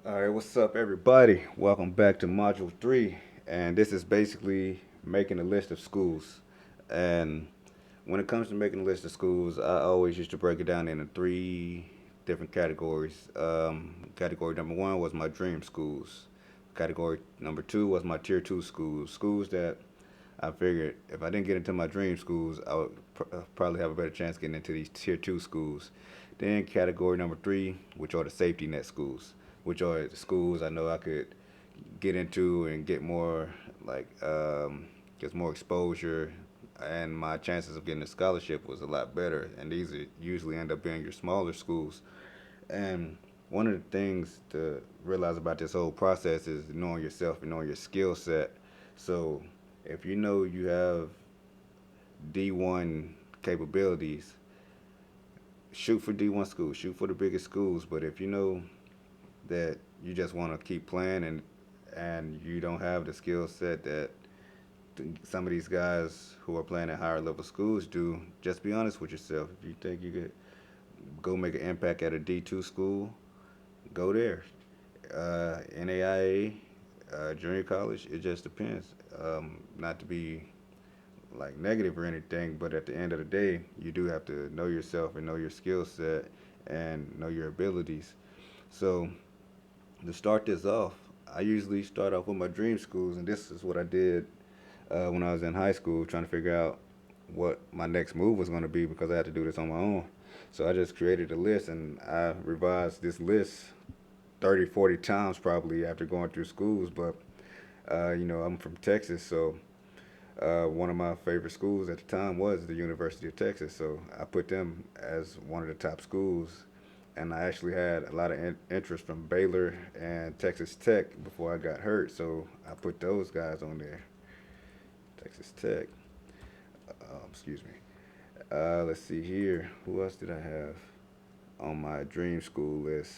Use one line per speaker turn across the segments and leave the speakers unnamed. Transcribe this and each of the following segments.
All right, what's up, everybody? Welcome back to Module 3. And this is basically making a list of schools. And when it comes to making a list of schools, I always used to break it down into three different categories. Category number one was my dream schools. Category number two was my tier two schools. Schools that I figured if I didn't get into my dream schools, I would probably have a better chance getting into these tier two schools. Then category number three, which are the safety net schools, which are the schools I know I could get into and get more get more exposure, and my chances of getting a scholarship was a lot better. And these usually end up being your smaller schools. And one of the things to realize about this whole process is knowing yourself and knowing your skill set. So if you know you have D1 capabilities, shoot for D1 schools, shoot for the biggest schools. But if you know that you just want to keep playing and you don't have the skill set that some of these guys who are playing at higher level schools do, just be honest with yourself. If you think you could go make an impact at a D2 school, go there. NAIA, junior college, it just depends. Not to be like negative or anything, but at the end of the day, you do have to know yourself and know your skill set and know your abilities. So to start this off, I usually start off with my dream schools, and this is what I did when I was in high school, trying to figure out what my next move was going to be because I had to do this on my own. So I just created a list and I revised this list 30, 40 times probably after going through schools. But, I'm from Texas, so one of my favorite schools at the time was the University of Texas. So I put them as one of the top schools. And I actually had a lot of interest from Baylor and Texas Tech before I got hurt. So I put those guys on there. Texas Tech. Excuse me. Let's see here. Who else did I have on my dream school list?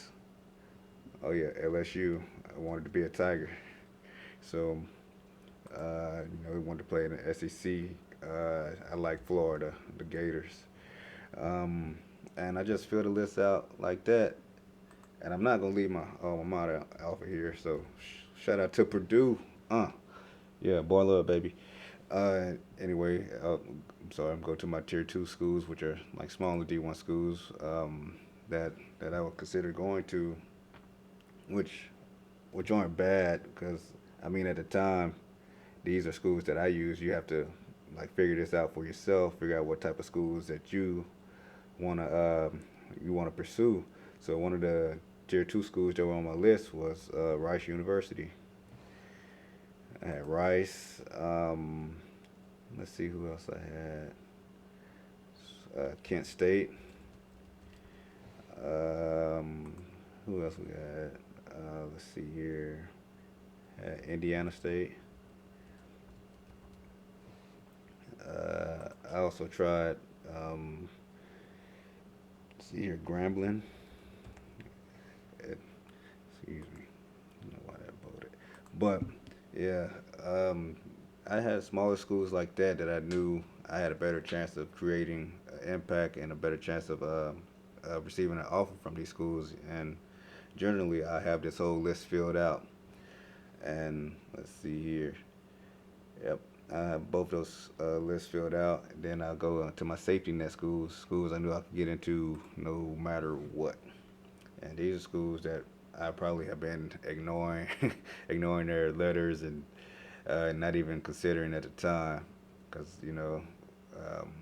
Oh yeah, LSU. I wanted to be a Tiger, so we wanted to play in the SEC. I like Florida, the Gators, um, and I just filled the list out like that. And I'm not gonna leave my alma mater off of here. So shout out to Purdue. Uh, yeah, boy love baby. Anyway, I'm sorry. I'm going to my tier two schools, which are like smaller D1 schools that that I would consider going to, which which aren't bad because I mean at the time these are schools that I use. You have to like figure this out for yourself. Figure out what type of schools that wanna you wanna pursue. So one of the tier two schools that were on my list was Rice University. I had Rice. Let's see who else I had. Kent State. Um, who else we had? Let's see here. Indiana State. I also tried. See here, Grambling. Eh, Excuse me. I don't know why that voted. But yeah, um, I had smaller schools like that I knew I had a better chance of creating an impact and a better chance of receiving an offer from these schools. And generally, I have this whole list filled out. And let's see here. Yep, I have both those lists filled out. And then I'll go to my safety net schools, schools I knew I could get into no matter what. And these are schools that I probably have been ignoring, ignoring their letters and not even considering at the time, because um,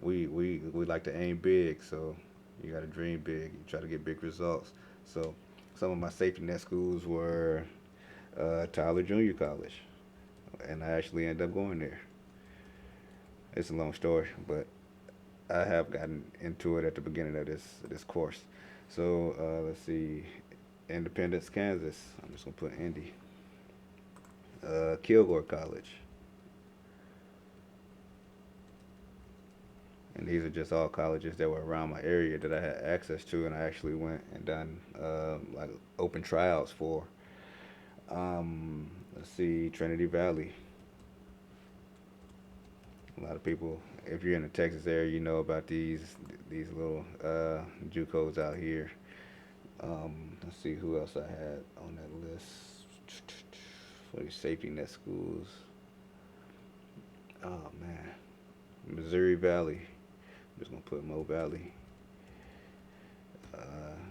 we like to aim big, so you got to dream big. You try to get big results. So some of my safety net schools were Tyler Junior College, and I actually ended up going there. It's a long story, but I have gotten into it at the beginning of this course. So let's see, Independence, Kansas. I'm just gonna put Indy. Kilgore College, and these are just all colleges that were around my area that I had access to, and I actually went and done like open tryouts for. Let's see, Trinity Valley. A lot of people, if you're in the Texas area, you know about these little JUCOs out here. Let's see who else I had on that list for these safety net schools. Oh man, Missouri Valley. I'm just gonna put Mo Valley,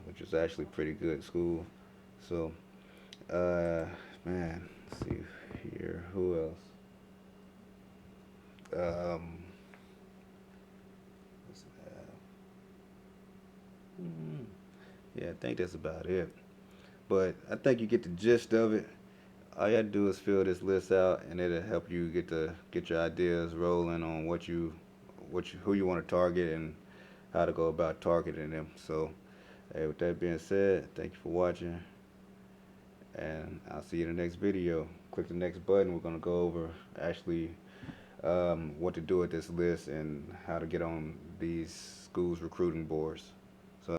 which is actually pretty good school. So, uh, man, let's see here. Who else? Um, what's that? Yeah, I think that's about it. But I think you get the gist of it. All you have to do is fill this list out, and it'll help you get your ideas rolling on who you want to target and how to go about targeting them. So, hey, with that being said, thank you for watching, and I'll see you in the next video. Click the next button. We're gonna go over actually what to do with this list and how to get on these schools recruiting boards.